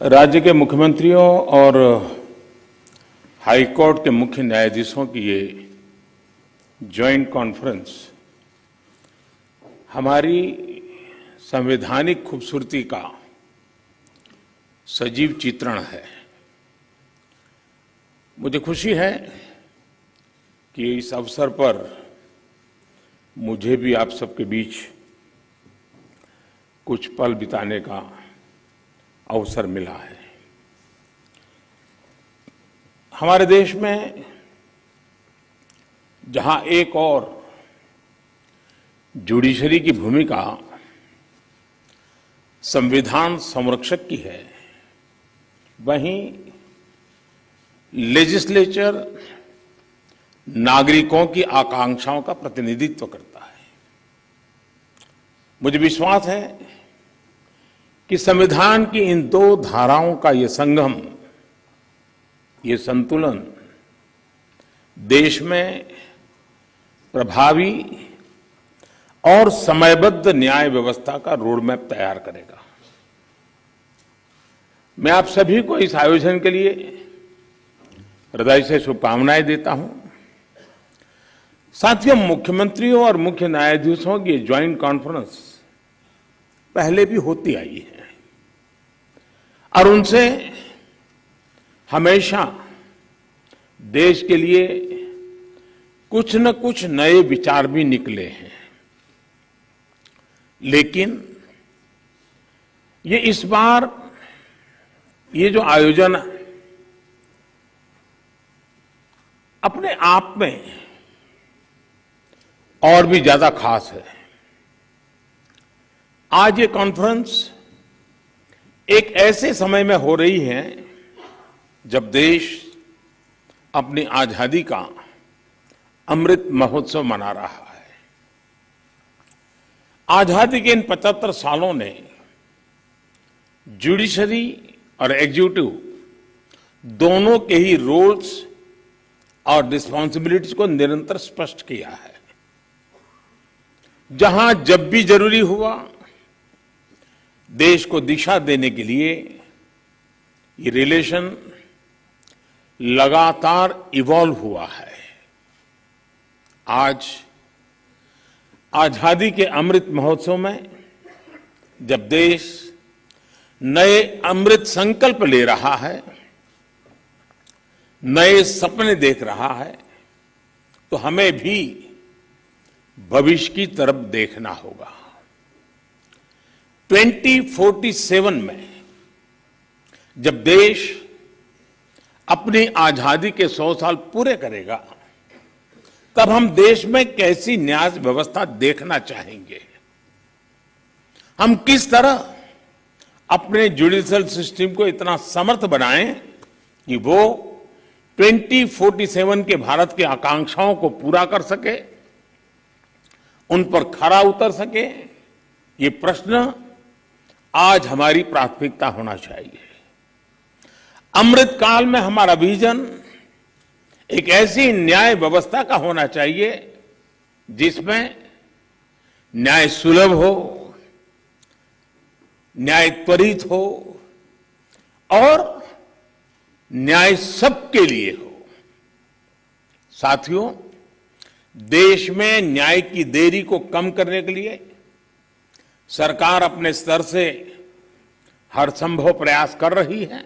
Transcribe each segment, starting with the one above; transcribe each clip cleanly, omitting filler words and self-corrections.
राज्य के मुख्यमंत्रियों और हाई कोर्ट के मुख्य न्यायाधीशों की ये जॉइंट कॉन्फ्रेंस हमारी संवैधानिक खूबसूरती का सजीव चित्रण है। मुझे खुशी है कि इस अवसर पर मुझे भी आप सबके बीच कुछ पल बिताने का अवसर मिला है। हमारे देश में जहां एक और जुडिशरी की भूमिका संविधान संरक्षक की है, वहीं लेजिस्लेचर नागरिकों की आकांक्षाओं का प्रतिनिधित्व करता है। मुझे विश्वास है कि संविधान की इन दो धाराओं का ये संगम, ये संतुलन देश में प्रभावी और समयबद्ध न्याय व्यवस्था का रोडमैप तैयार करेगा। मैं आप सभी को इस आयोजन के लिए हृदय से शुभकामनाएं देता हूं। साथियों, मुख्यमंत्रियों और मुख्य न्यायाधीशों की ज्वाइंट कॉन्फ्रेंस पहले भी होती आई है और उनसे हमेशा देश के लिए कुछ न कुछ नए विचार भी निकले हैं। लेकिन ये इस बार ये जो आयोजन अपने आप में और भी ज्यादा खास है। आज ये कॉन्फ्रेंस एक ऐसे समय में हो रही है जब देश अपनी आजादी का अमृत महोत्सव मना रहा है। आजादी के इन 75 सालों ने जुडिशरी और एग्जीक्यूटिव दोनों के ही रोल्स और रिस्पांसिबिलिटीज को निरंतर स्पष्ट किया है। जहां जब भी जरूरी हुआ, देश को दिशा देने के लिए ये रिलेशन लगातार इवॉल्व हुआ है। आज आजादी के अमृत महोत्सव में जब देश नए अमृत संकल्प ले रहा है, नए सपने देख रहा है, तो हमें भी भविष्य की तरफ देखना होगा। 2047 में जब देश अपनी आजादी के 100 साल पूरे करेगा, तब हम देश में कैसी न्याय व्यवस्था देखना चाहेंगे। हम किस तरह अपने जुडिशियल सिस्टम को इतना समर्थ बनाएं कि वो 2047 के भारत की आकांक्षाओं को पूरा कर सके, उन पर खरा उतर सके। ये प्रश्न आज हमारी प्राथमिकता होना चाहिए। अमृत काल में हमारा विजन एक ऐसी न्याय व्यवस्था का होना चाहिए जिसमें न्याय सुलभ हो, न्याय त्वरित हो और न्याय सबके लिए हो। साथियों, देश में न्याय की देरी को कम करने के लिए सरकार अपने स्तर से हर संभव प्रयास कर रही है।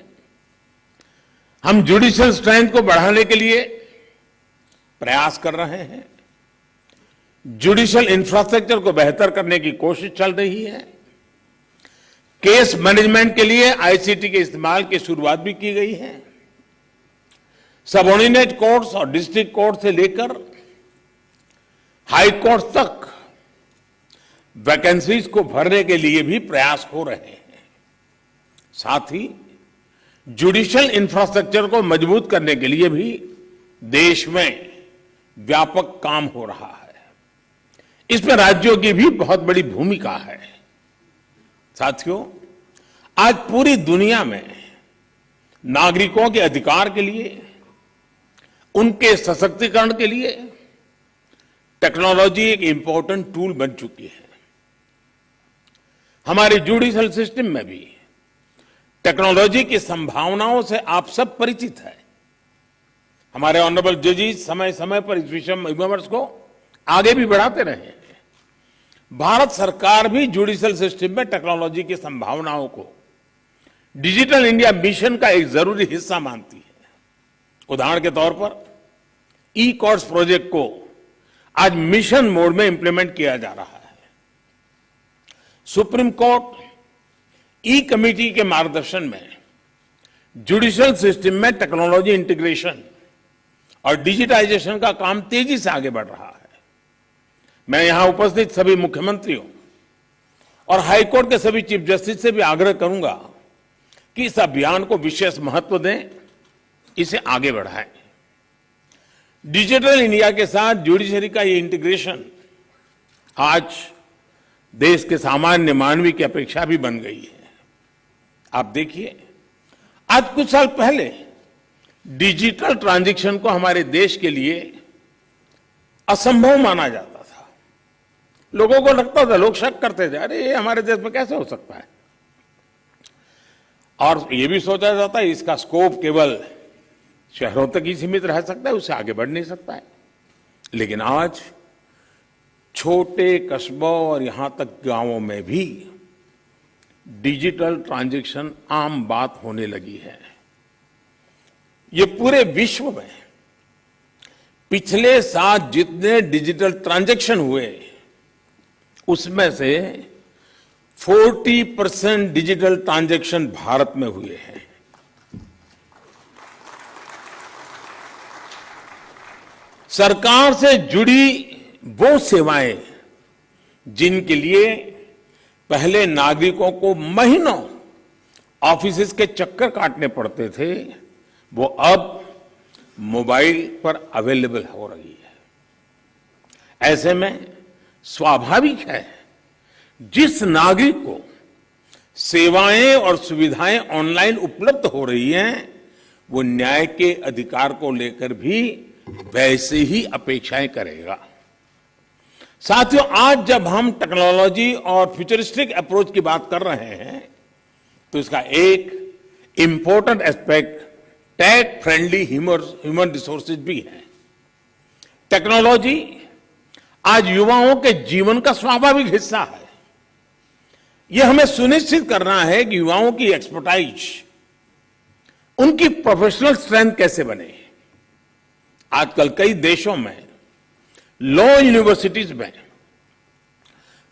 हम जुडिशियल स्ट्रेंथ को बढ़ाने के लिए प्रयास कर रहे हैं। जुडिशियल इंफ्रास्ट्रक्चर को बेहतर करने की कोशिश चल रही है। केस मैनेजमेंट के लिए आईसीटी के इस्तेमाल की शुरुआत भी की गई है। सबऑर्डिनेट कोर्ट्स और डिस्ट्रिक्ट कोर्ट से लेकर हाई कोर्ट तक वैकेंसीज को भरने के लिए भी प्रयास हो रहे हैं। साथ ही जुडिशियल इंफ्रास्ट्रक्चर को मजबूत करने के लिए भी देश में व्यापक काम हो रहा है। इसमें राज्यों की भी बहुत बड़ी भूमिका है। साथियों, आज पूरी दुनिया में नागरिकों के अधिकार के लिए, उनके सशक्तिकरण के लिए टेक्नोलॉजी एक इंपॉर्टेंट टूल बन चुकी है। हमारे जुडिशियल सिस्टम में भी टेक्नोलॉजी की संभावनाओं से आप सब परिचित हैं। हमारे ऑनरेबल जजेस समय समय पर इस विमर्श को आगे भी बढ़ाते रहे हैं। भारत सरकार भी जुडिशियल सिस्टम में टेक्नोलॉजी की संभावनाओं को डिजिटल इंडिया मिशन का एक जरूरी हिस्सा मानती है। उदाहरण के तौर पर ई कोर्ट्स प्रोजेक्ट को आज मिशन मोड में इंप्लीमेंट किया जा रहा है। सुप्रीम कोर्ट ई कमेटी के मार्गदर्शन में जुडिशियल सिस्टम में टेक्नोलॉजी इंटीग्रेशन और डिजिटाइजेशन का काम तेजी से आगे बढ़ रहा है। मैं यहां उपस्थित सभी मुख्यमंत्रियों और हाईकोर्ट के सभी चीफ जस्टिस से भी आग्रह करूंगा कि इस अभियान को विशेष महत्व दें, इसे आगे बढ़ाएं। डिजिटल इंडिया के साथ जुडिशरी का ये इंटीग्रेशन आज देश के सामान्य मानवी की अपेक्षा भी बन गई है। आप देखिए, आज कुछ साल पहले डिजिटल ट्रांजैक्शन को हमारे देश के लिए असंभव माना जाता था। लोगों को लगता था, लोग शक करते थे, अरे ये हमारे देश में कैसे हो सकता है। और ये भी सोचा जाता है इसका स्कोप केवल शहरों तक ही सीमित रह सकता है, उससे आगे बढ़ नहीं सकता है। लेकिन आज छोटे कस्बों और यहां तक गांवों में भी डिजिटल ट्रांजैक्शन आम बात होने लगी है। ये पूरे विश्व में पिछले साल जितने डिजिटल ट्रांजैक्शन हुए उसमें से 40% डिजिटल ट्रांजैक्शन भारत में हुए हैं। सरकार से जुड़ी वो सेवाएं जिनके लिए पहले नागरिकों को महीनों ऑफिस के चक्कर काटने पड़ते थे, वो अब मोबाइल पर अवेलेबल हो रही है। ऐसे में स्वाभाविक है जिस नागरिक को सेवाएं और सुविधाएं ऑनलाइन उपलब्ध हो रही हैं, वो न्याय के अधिकार को लेकर भी वैसे ही अपेक्षाएं करेगा। साथियों, आज जब हम टेक्नोलॉजी और फ्यूचरिस्टिक अप्रोच की बात कर रहे हैं तो इसका एक important aspect tech friendly human resources भी है। टेक्नोलॉजी आज युवाओं के जीवन का स्वाभाविक हिस्सा है। यह हमें सुनिश्चित करना है कि युवाओं की एक्सपर्टाइज, उनकी प्रोफेशनल स्ट्रेंथ कैसे बने। आजकल कई देशों में लॉ यूनिवर्सिटीज में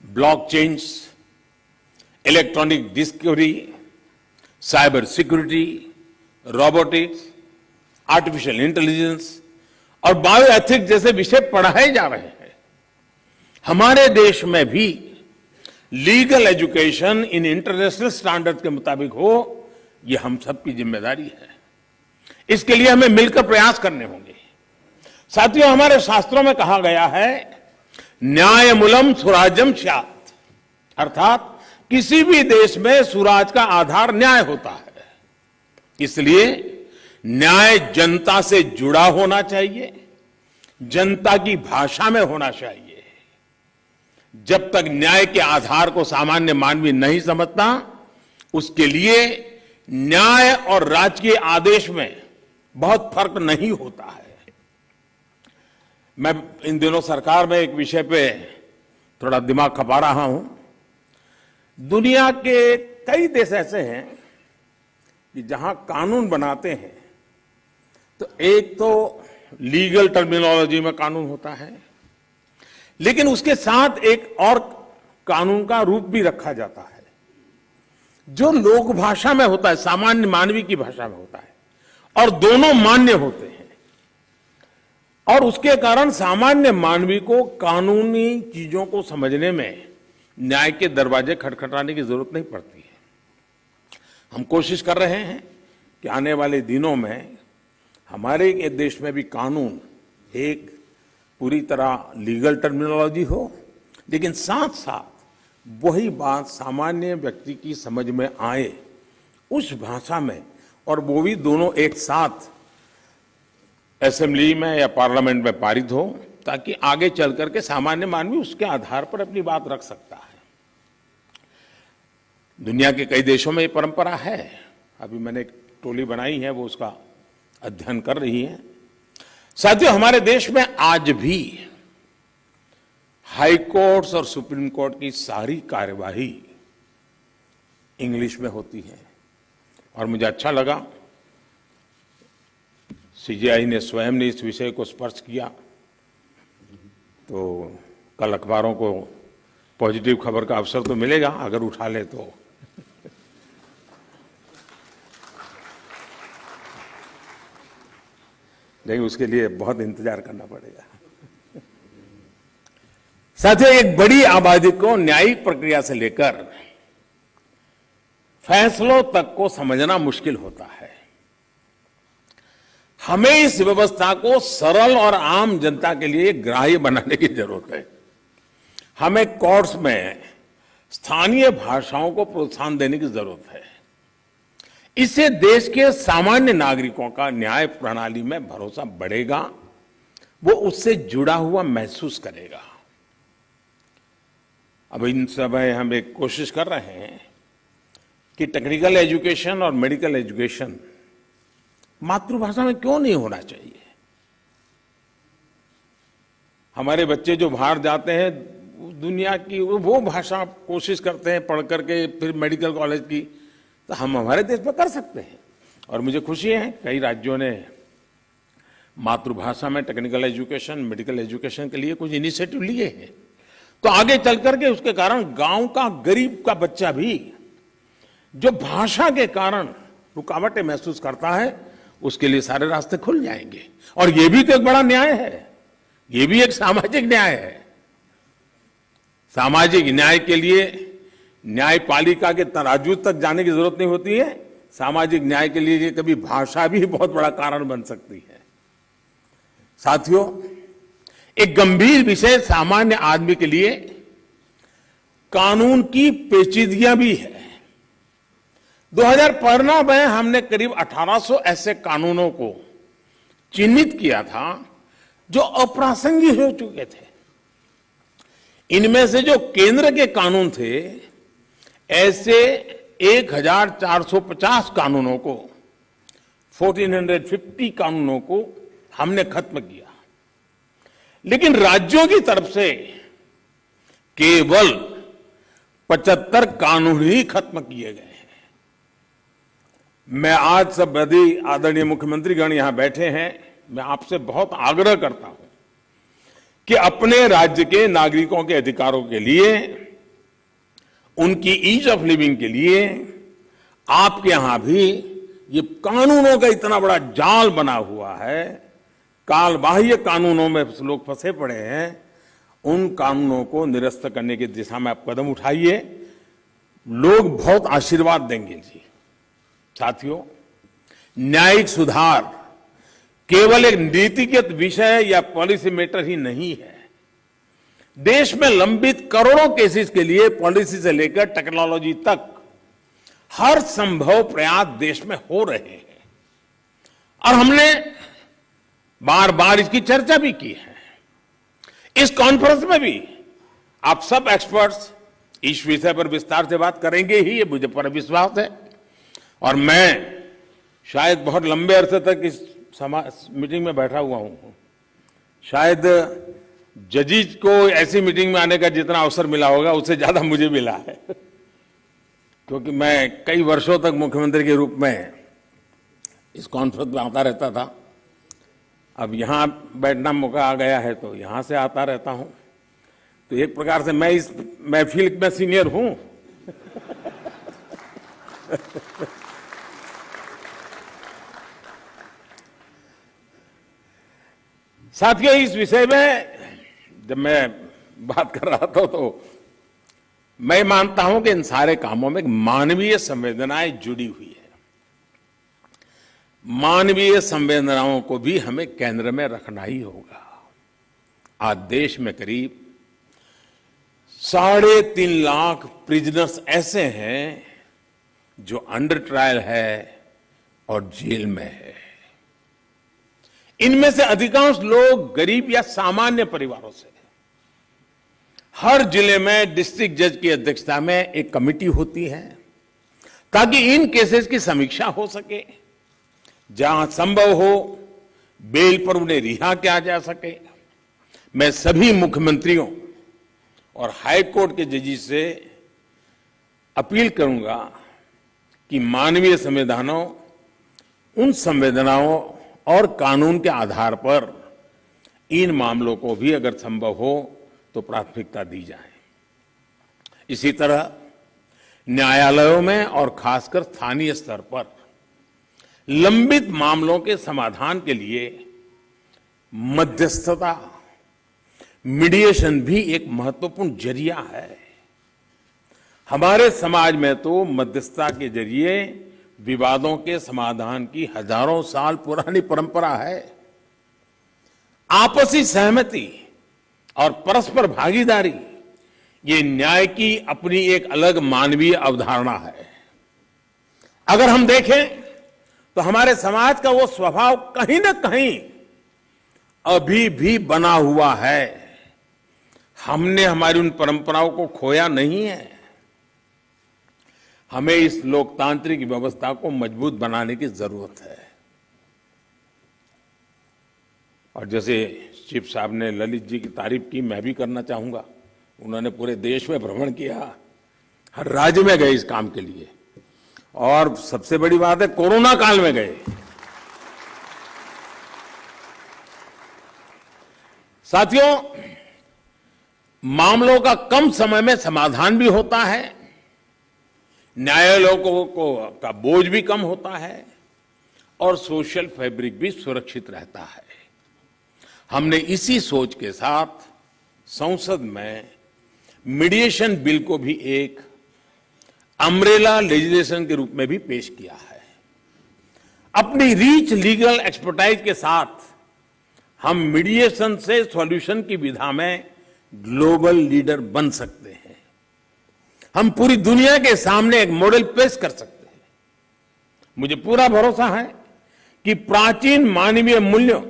blockchains, electronic discovery, cyber security, robotics, artificial intelligence और बायो एथिक्स जैसे विषय पढ़ाए जा रहे हैं। हमारे देश में भी legal education in international standard के मुताबिक हो, यह हम सबकी जिम्मेदारी है। इसके लिए हमें मिलकर प्रयास करने होंगे। साथियों, हमारे शास्त्रों में कहा गया है, न्यायमूलम स्वराज्यम स्यात्, अर्थात किसी भी देश में स्वराज का आधार न्याय होता है। इसलिए न्याय जनता से जुड़ा होना चाहिए, जनता की भाषा में होना चाहिए। जब तक न्याय के आधार को सामान्य मानवी नहीं समझता, उसके लिए न्याय और राजकीय आदेश में बहुत फर्क नहीं होता है। मैं इन दिनों सरकार में एक विषय पे थोड़ा दिमाग खपा रहा हूं। दुनिया के कई देश ऐसे हैं कि जहां कानून बनाते हैं तो एक तो लीगल टर्मिनोलॉजी में कानून होता है, लेकिन उसके साथ एक और कानून का रूप भी रखा जाता है जो लोक भाषा में होता है, सामान्य मानवी की भाषा में होता है, और दोनों मान्य होते हैं। और उसके कारण सामान्य मानवी को कानूनी चीजों को समझने में न्याय के दरवाजे खटखटाने की जरूरत नहीं पड़ती है। हम कोशिश कर रहे हैं कि आने वाले दिनों में हमारे देश में भी कानून एक पूरी तरह लीगल टर्मिनोलॉजी हो, लेकिन साथ साथ वही बात सामान्य व्यक्ति की समझ में आए उस भाषा में, और वो भी दोनों एक साथ असेंबली में या पार्लियामेंट में पारित हो, ताकि आगे चल करके सामान्य मानवी उसके आधार पर अपनी बात रख सकता है। दुनिया के कई देशों में ये परंपरा है। अभी मैंने एक टोली बनाई है, वो उसका अध्ययन कर रही है। साथियों, हमारे देश में आज भी हाई कोर्ट्स और सुप्रीम कोर्ट की सारी कार्यवाही इंग्लिश में होती है और मुझे अच्छा लगा सीजेआई ने स्वयं ने इस विषय को स्पर्श किया। तो कल अखबारों को पॉजिटिव खबर का अवसर तो मिलेगा अगर उठा ले तो। लेकिन उसके लिए बहुत इंतजार करना पड़ेगा। साथियों, एक बड़ी आबादी को न्यायिक प्रक्रिया से लेकर फैसलों तक को समझना मुश्किल होता है। हमें इस व्यवस्था को सरल और आम जनता के लिए ग्राह्य बनाने की जरूरत है। हमें कोर्ट्स में स्थानीय भाषाओं को प्रोत्साहन देने की जरूरत है। इससे देश के सामान्य नागरिकों का न्याय प्रणाली में भरोसा बढ़ेगा, वो उससे जुड़ा हुआ महसूस करेगा। अब इन समय हम एक कोशिश कर रहे हैं कि टेक्निकल एजुकेशन और मेडिकल एजुकेशन मातृभाषा में क्यों नहीं होना चाहिए। हमारे बच्चे जो बाहर जाते हैं दुनिया की वो भाषा कोशिश करते हैं पढ़ करके फिर मेडिकल कॉलेज की, तो हम हमारे देश में कर सकते हैं। और मुझे खुशी है कई राज्यों ने मातृभाषा में टेक्निकल एजुकेशन, मेडिकल एजुकेशन के लिए कुछ इनिशिएटिव लिए हैं। तो आगे चल करके उसके कारण गांव का गरीब का बच्चा भी जो भाषा के कारण रुकावटें महसूस करता है, उसके लिए सारे रास्ते खुल जाएंगे। और ये भी तो एक बड़ा न्याय है, ये भी एक सामाजिक न्याय है। सामाजिक न्याय के लिए न्यायपालिका के तराजू तक जाने की जरूरत नहीं होती है। सामाजिक न्याय के लिए कभी भाषा भी बहुत बड़ा कारण बन सकती है। साथियों, एक गंभीर विषय सामान्य आदमी के लिए कानून की पेचीदगियां भी है। 2015 में हमने करीब 1800 ऐसे कानूनों को चिन्हित किया था जो अप्रासंगिक हो चुके थे। इनमें से जो केंद्र के कानून थे, ऐसे 1450 कानूनों को, 1450 कानूनों को हमने खत्म किया। लेकिन राज्यों की तरफ से केवल 75 कानून ही खत्म किए गए हैं। मैं आज सब बड़ी आदरणीय मुख्यमंत्रीगण यहां बैठे हैं, मैं आपसे बहुत आग्रह करता हूं कि अपने राज्य के नागरिकों के अधिकारों के लिए, उनकी ईज ऑफ लिविंग के लिए आपके यहां भी ये कानूनों का इतना बड़ा जाल बना हुआ है, काल बाह्य कानूनों में लोग फंसे पड़े हैं, उन कानूनों को निरस्त करने की दिशा में आप कदम उठाइए। लोग बहुत आशीर्वाद देंगे जी। साथियों, न्यायिक सुधार केवल एक नीतिगत विषय या पॉलिसी मैटर ही नहीं है। देश में लंबित करोड़ों केसेस के लिए पॉलिसी से लेकर टेक्नोलॉजी तक हर संभव प्रयास देश में हो रहे हैं और हमने बार बार इसकी चर्चा भी की है। इस कॉन्फ्रेंस में भी आप सब एक्सपर्ट्स इस विषय पर विस्तार से बात करेंगे ही, ये मुझे पर विश्वास है। और मैं शायद बहुत लंबे अरसे तक इस मीटिंग में बैठा हुआ हूं। शायद जजीज को ऐसी मीटिंग में आने का जितना अवसर मिला होगा उससे ज्यादा मुझे मिला है, क्योंकि मैं कई वर्षों तक मुख्यमंत्री के रूप में इस कॉन्फ्रेंस में आता रहता था। अब यहां बैठना मौका आ गया है तो यहां से आता रहता हूं। तो एक प्रकार से मैं इस महफिल में सीनियर हूं। साथियों, इस विषय में जब मैं बात कर रहा था तो मैं मानता हूं कि इन सारे कामों में मानवीय संवेदनाएं जुड़ी हुई है। मानवीय संवेदनाओं को भी हमें केंद्र में रखना ही होगा। आज देश में करीब 3.5 लाख प्रिजनर्स ऐसे हैं जो अंडर ट्रायल है और जेल में है। इनमें से अधिकांश लोग गरीब या सामान्य परिवारों से। हर जिले में डिस्ट्रिक्ट जज की अध्यक्षता में एक कमेटी होती है। ताकि इन केसेस की समीक्षा हो सके, जहां संभव हो बेल पर उन्हें रिहा किया जा सके। मैं सभी मुख्यमंत्रियों और हाई कोर्ट के जजेस से अपील करूंगा कि मानवीय संवेदनाओं, उन संवेदनाओं और कानून के आधार पर इन मामलों को भी अगर संभव हो तो प्राथमिकता दी जाए। इसी तरह न्यायालयों में और खासकर स्थानीय स्तर पर लंबित मामलों के समाधान के लिए मध्यस्थता, मीडिएशन भी एक महत्वपूर्ण जरिया है। हमारे समाज में तो मध्यस्थता के जरिए विवादों के समाधान की हजारों साल पुरानी परंपरा है। आपसी सहमति और परस्पर भागीदारी, ये न्याय की अपनी एक अलग मानवीय अवधारणा है। अगर हम देखें तो हमारे समाज का वो स्वभाव कहीं ना कहीं अभी भी बना हुआ है। हमने हमारी उन परंपराओं को खोया नहीं है। हमें इस लोकतांत्रिक व्यवस्था को मजबूत बनाने की जरूरत है। और जैसे चीफ साहब ने ललित जी की तारीफ की, मैं भी करना चाहूंगा। उन्होंने पूरे देश में भ्रमण किया, हर राज्य में गए इस काम के लिए, और सबसे बड़ी बात है कोरोना काल में गए। साथियों, मामलों का कम समय में समाधान भी होता है, न्यायालयों का बोझ भी कम होता है और सोशल फैब्रिक भी सुरक्षित रहता है। हमने इसी सोच के साथ संसद में मीडिएशन बिल को भी एक अम्ब्रेला लेजिस्लेशन के रूप में भी पेश किया है। अपनी रीच लीगल एक्सपर्टाइज के साथ हम मीडिएशन से सॉल्यूशन की विधा में ग्लोबल लीडर बन सकते हैं। हम पूरी दुनिया के सामने एक मॉडल पेश कर सकते हैं। मुझे पूरा भरोसा है कि प्राचीन मानवीय मूल्यों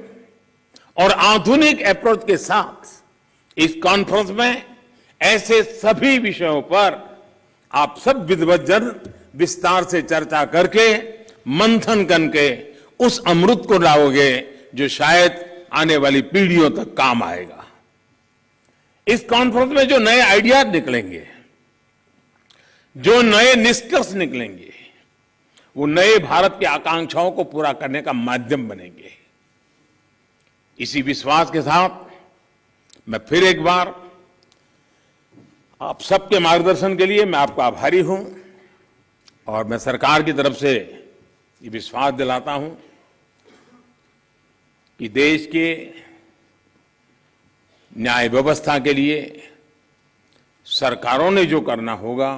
और आधुनिक अप्रोच के साथ इस कॉन्फ्रेंस में ऐसे सभी विषयों पर आप सब विद्वज्जन विस्तार से चर्चा करके, मंथन करके उस अमृत को लाओगे जो शायद आने वाली पीढ़ियों तक काम आएगा। इस कॉन्फ्रेंस में जो नए आइडियाज निकलेंगे, जो नए निष्कर्ष निकलेंगे, वो नए भारत की आकांक्षाओं को पूरा करने का माध्यम बनेंगे। इसी विश्वास के साथ मैं फिर एक बार आप सबके मार्गदर्शन के लिए मैं आपका आभारी हूं, और मैं सरकार की तरफ से ये विश्वास दिलाता हूं कि देश के न्याय व्यवस्था के लिए सरकारों ने जो करना होगा,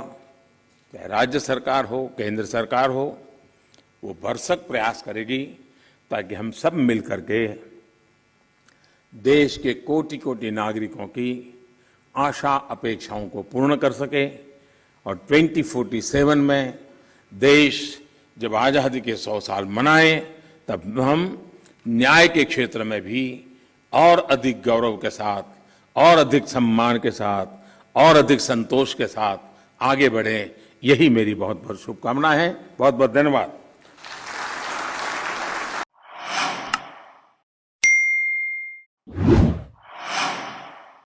चाहे राज्य सरकार हो, केंद्र सरकार हो, वो भरसक प्रयास करेगी ताकि हम सब मिलकर के देश के कोटि कोटि नागरिकों की आशा अपेक्षाओं को पूर्ण कर सके। और 2047 में देश जब आजादी के 100 साल मनाए, तब हम न्याय के क्षेत्र में भी और अधिक गौरव के साथ, और अधिक सम्मान के साथ, और अधिक संतोष के साथ आगे बढ़े। यही मेरी बहुत बहुत शुभकामना है। बहुत बहुत धन्यवाद।